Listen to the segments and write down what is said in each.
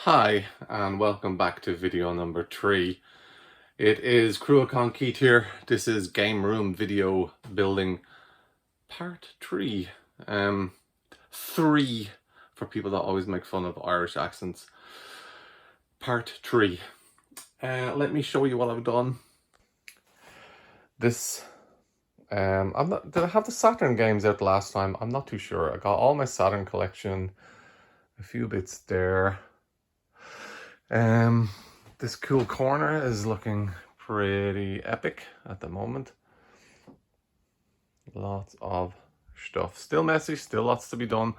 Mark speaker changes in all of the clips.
Speaker 1: Hi, and welcome back to video number 3. It is CruachanKeith here. This is Game Room Video Building Part 3. 3 for people that always make fun of Irish accents. Part 3. Let me show you what I've done. This, did I have the Saturn games out last time? I'm not too sure. I got all my Saturn collection, a few bits there. This cool corner is looking pretty epic at the moment. Lots of stuff. Still messy, still lots to be done.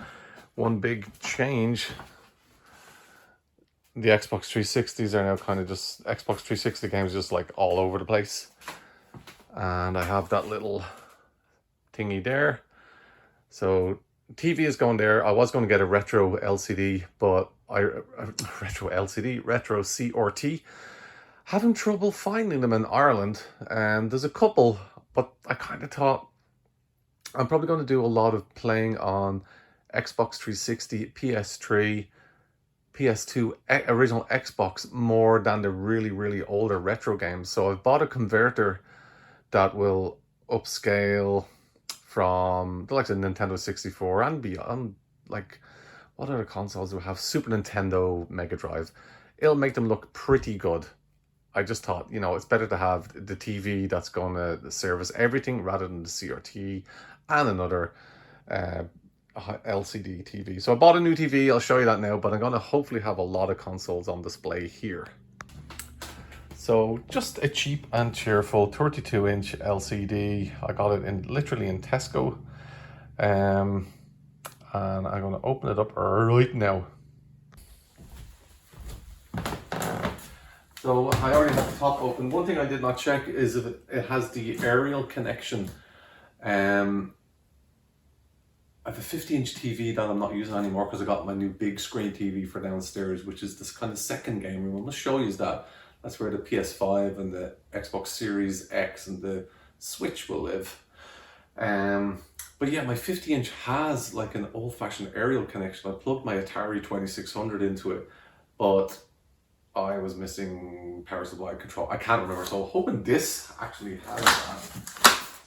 Speaker 1: One big change. The Xbox 360s are now kind of just, Xbox 360 games just like all over the place. And I have that little thingy there. So TV is going there. I was going to get a retro LCD, but retro CRT. Having trouble finding them in Ireland, and there's a couple, but I kind of thought I'm probably going to do a lot of playing on Xbox 360, PS3, PS2, original Xbox more than the really older retro games. So I've bought a converter that will upscale from the likes of Nintendo 64 and beyond. Like, what other consoles do we have? Super Nintendo, Mega Drive. It'll make them look pretty good. I just thought, you know, it's better to have the TV that's going to service everything rather than the CRT and another LCD TV. So I bought a new TV. I'll show you that now, but I'm going to hopefully have a lot of consoles on display here. So just a cheap and cheerful 32-inch LCD. I got it literally in Tesco. And I'm going to open it up right now. So I already have the top open. One thing I did not check is if it has the aerial connection. I have a 50-inch TV that I'm not using anymore because I got my new big screen TV for downstairs, which is this kind of second game room. I'm going to show you that. That's where the PS5 and the Xbox Series X and the Switch will live. But yeah, my 50-inch has like an old-fashioned aerial connection. I plugged my Atari 2600 into it, but I was missing power supply control. I can't remember, so I'm hoping this actually has that.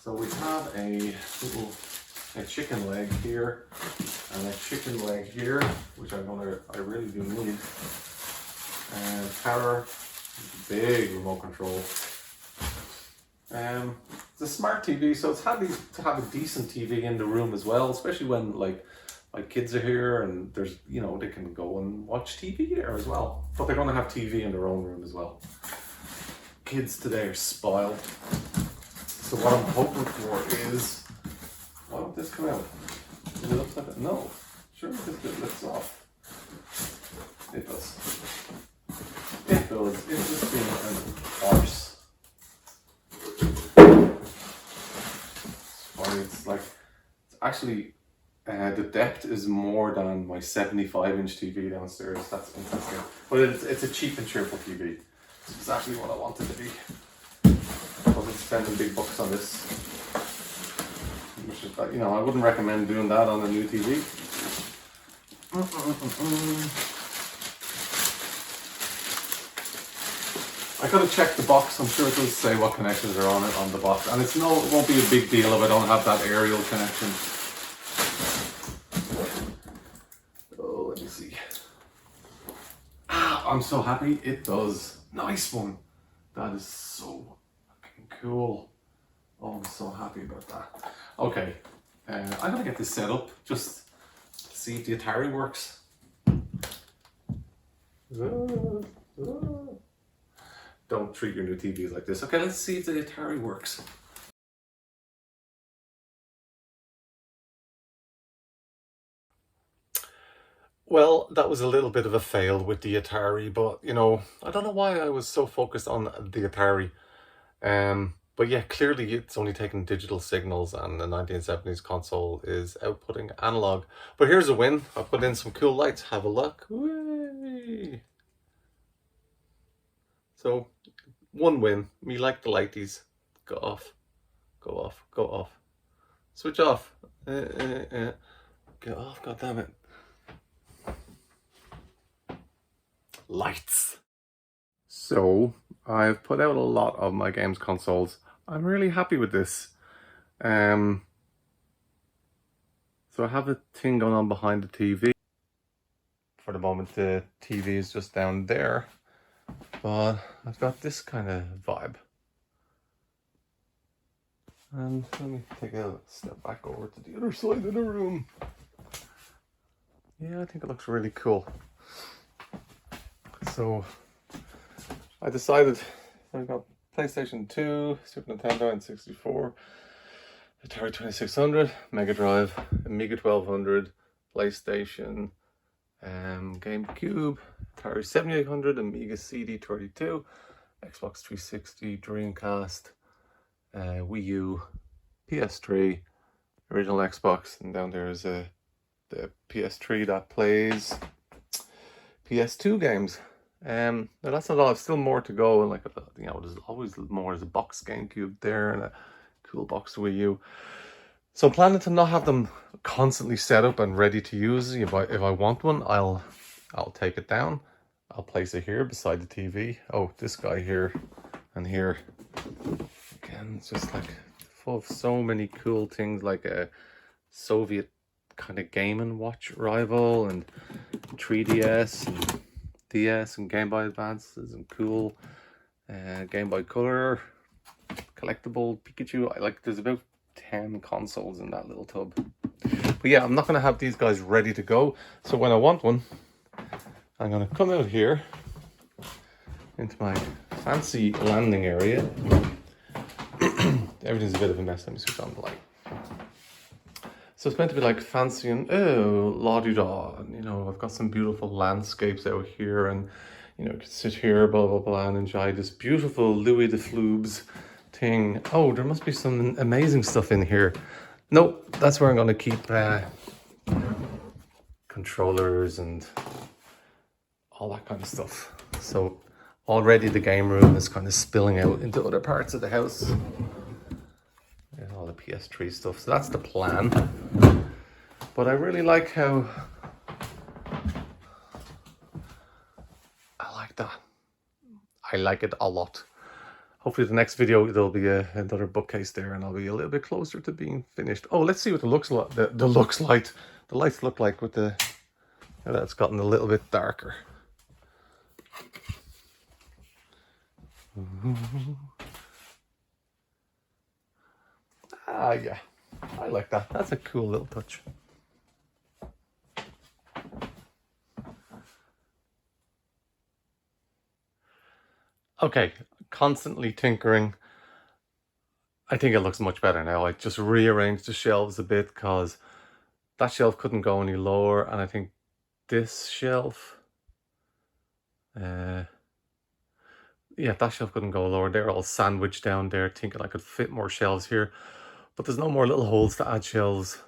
Speaker 1: So we have a chicken leg here and a chicken leg here, which I really do need. And power, big remote control. It's a smart TV, so it's handy to have a decent TV in the room as well, especially when like my kids are here and there's, you know, they can go and watch TV there as well. But they're going to have TV in their own room as well. Kids today are spoiled. So what I'm hoping for is, why won't this come out? Is it upside down? No. Sure, this bit lifts off. It does. It does. It's just being an arse. It's like, it's actually, the depth is more than my 75-inch TV downstairs. That's interesting. But it's a cheap and cheerful TV. It's exactly what I want it to be. I wasn't spending big bucks on this. Which is, you know, I wouldn't recommend doing that on a new TV. I gotta check the box. I'm sure it does say what connections are on it on the box, and it won't be a big deal if I don't have that aerial connection. Oh, let me see. I'm so happy it does. Nice one. That is so fucking cool. Oh, I'm so happy about that. Okay, I'm gonna get this set up just to see if the Atari works. Don't treat your new TVs like this. Okay, let's see if the Atari works. Well, that was a little bit of a fail with the Atari, but you know, I don't know why I was so focused on the Atari. But yeah, clearly it's only taking digital signals and the 1970s console is outputting analog. But here's a win. I put in some cool lights. Have a look. Whee! So, one win. Me like the lighties. Go off. Go off. Go off. Switch off. Get off, goddammit. lights. So I've put out a lot of my games consoles. I'm really happy with this. So I have a thing going on behind the TV. For the moment, the TV is just down there, but I've got this kind of vibe. And let me take a step back over to the other side of the room. Yeah, I think it looks really cool. So I decided I've got PlayStation 2, Super Nintendo N64, Atari 2600, Mega Drive, Amiga 1200, PlayStation, GameCube, Atari 7800, Amiga CD32, Xbox 360, Dreamcast, Wii U, PS3, original Xbox, and down there is the PS3 that plays PS2 games. Now that's not all. I've still more to go, and like, you know, there's always more. There's a box GameCube there and a cool box Wii U. So I'm planning to not have them constantly set up and ready to use. If I want one, I'll take it down. I'll place it here beside the TV. Oh, this guy here and here. Again, it's just like full of so many cool things, like a Soviet kind of Game & Watch rival, and 3DS and DS and Game Boy Advances, and cool Game Boy Color, collectible Pikachu. There's about 10 consoles in that little tub. But yeah, I'm not going to have these guys ready to go. So when I want one, I'm going to come out here into my fancy landing area. Everything's a bit of a mess. Let me switch on the light. So it's meant to be like fancy and la-di-da. You know, I've got some beautiful landscapes out here, and you know, you can sit here, blah blah blah, and enjoy this beautiful Louis de Flubes thing. Oh, there must be some amazing stuff in here. Nope, that's where I'm going to keep controllers and all that kind of stuff. So already the game room is kind of spilling out into other parts of the house. And all the PS3 stuff. So that's the plan. But I really like how I like that. I like it a lot. Hopefully the next video there'll be another bookcase there, and I'll be a little bit closer to being finished. Oh, let's see what the lights look like with the that's gotten a little bit darker. Ah, yeah, I like that. That's a cool little touch. Okay, constantly tinkering. I think it looks much better now. I just rearranged the shelves a bit because that shelf couldn't go any lower, and I think this shelf, yeah, that shelf couldn't go lower. They're all sandwiched down there, thinking I could fit more shelves here, but there's no more little holes to add shelves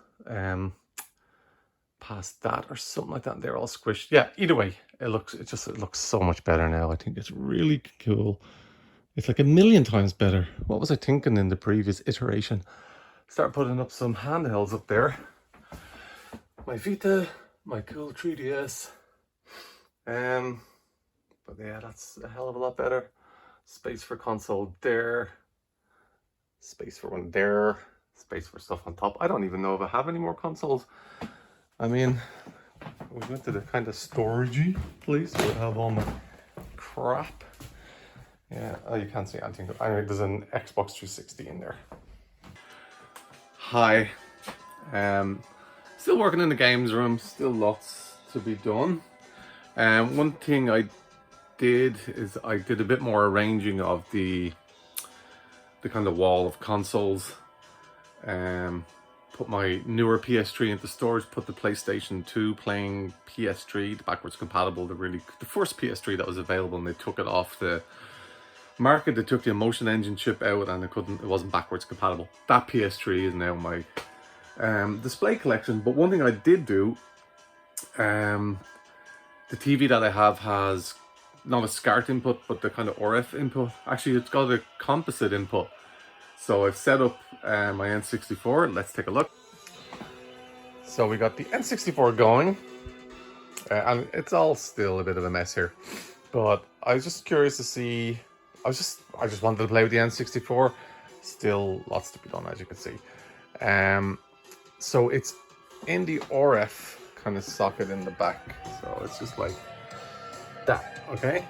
Speaker 1: past that or something like that. They're all squished. Yeah, either way, it looks so much better now. I think it's really cool. It's like a million times better. What was I thinking in the previous iteration? Start putting up some handhelds up there. My Vita, my cool 3DS. But yeah, that's a hell of a lot better. Space for console there. Space for one there. Space for stuff on top. I don't even know if I have any more consoles. I mean, we went to the kind of storagey place where I have all my crap. Yeah, oh, you can't see anything. Anyway, there's an Xbox 360 in there. Hi. Still working in the games room. Still lots to be done. One thing I did is I did a bit more arranging of the kind of wall of consoles. Put my newer PS3 into storage, put the PlayStation 2 playing PS3, the backwards compatible, the first PS3 that was available, and they took it off the market. They took the Emotion Engine chip out, and it wasn't backwards compatible. That PS3 is now my display collection. But one thing I did do, the TV that I have has not a SCART input, but the kind of RF input. Actually, it's got a composite input. So I've set up my N64. Let's take a look. So we got the N64 going, and it's all still a bit of a mess here. But I was just curious to see. I just wanted to play with the N64. Still lots to be done, as you can see. So it's in the RF kind of socket in the back. So it's just like that, okay?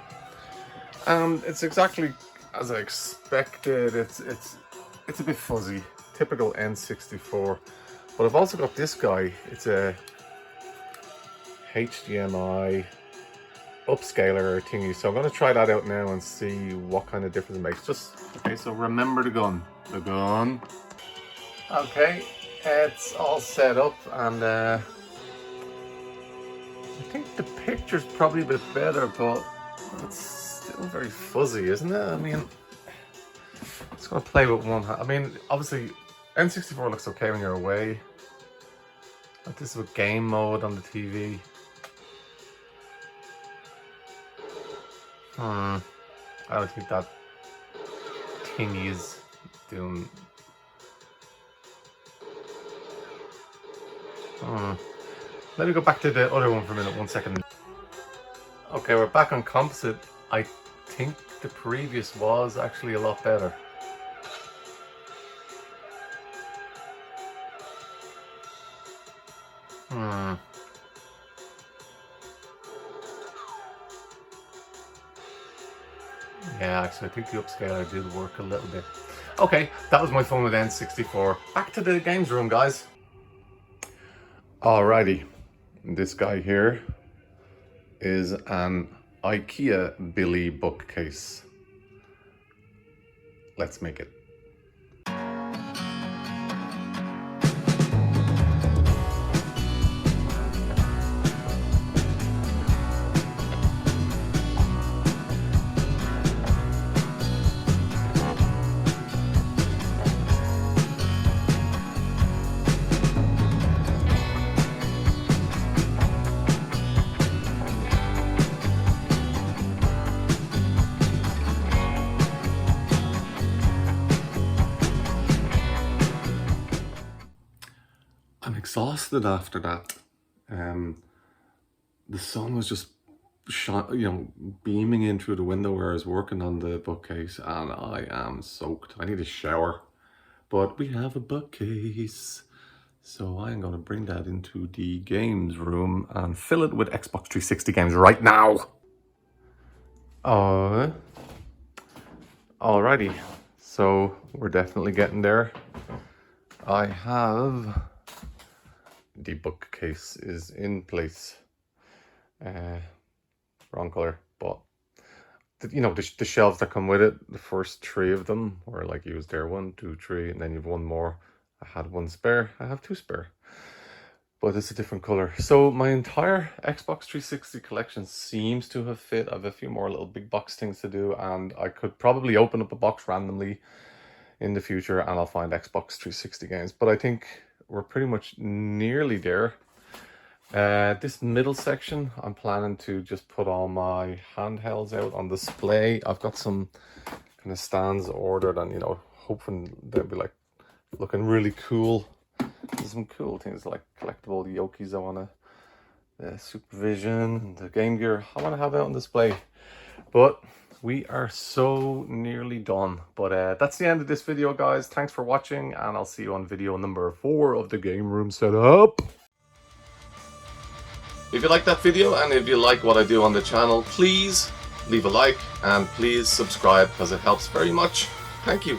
Speaker 1: And it's exactly as I expected. It's a bit fuzzy, typical N64. But I've also got this guy. It's a HDMI upscaler thingy. So I'm going to try that out now and see what kind of difference it makes. Okay, so remember the gun. The gun. Okay, it's all set up, and I think the picture's probably a bit better, but it's still very fuzzy, isn't it? I mean, it's going to play with one hand. I mean, obviously, N64 looks okay when you're away. Like this is with game mode on the TV. I don't think that thingy is doing. Let me go back to the other one for a minute, 1 second. Okay, we're back on composite. I think the previous was actually a lot better. Yeah, actually, I think the upscaler did work a little bit. Okay, that was my fun with N64. Back to the games room, guys. Alrighty, this guy here is an IKEA Billy bookcase. Let's make it. I'm exhausted after that. The sun was just beaming in through the window where I was working on the bookcase, and I am soaked. I need a shower, but we have a bookcase, so I'm going to bring that into the games room and fill it with Xbox 360 games right now. Alrighty, so we're definitely getting there. I have the bookcase is in place. Wrong color, but the shelves that come with it, the first 3 of them were like used there. 1, 2, 3, and then you've one more. I had 1 spare. I have 2 spare, but it's a different color. So my entire Xbox 360 collection seems to have fit. I have a few more little big box things to do, and I could probably open up a box randomly in the future and I'll find Xbox 360 games. But I think we're pretty much nearly there. This middle section, I'm planning to just put all my handhelds out on display. I've got some kind of stands ordered, and hoping they'll be like looking really cool. There's some cool things like collectible Yokis I want to, the Supervision and the Game Gear I want to have out on display. But we are so nearly done. But that's the end of this video, guys. Thanks for watching, and I'll see you on video number 4 of the game room setup. If you like that video and if you like what I do on the channel, please leave a like and please subscribe because it helps very much. Thank you.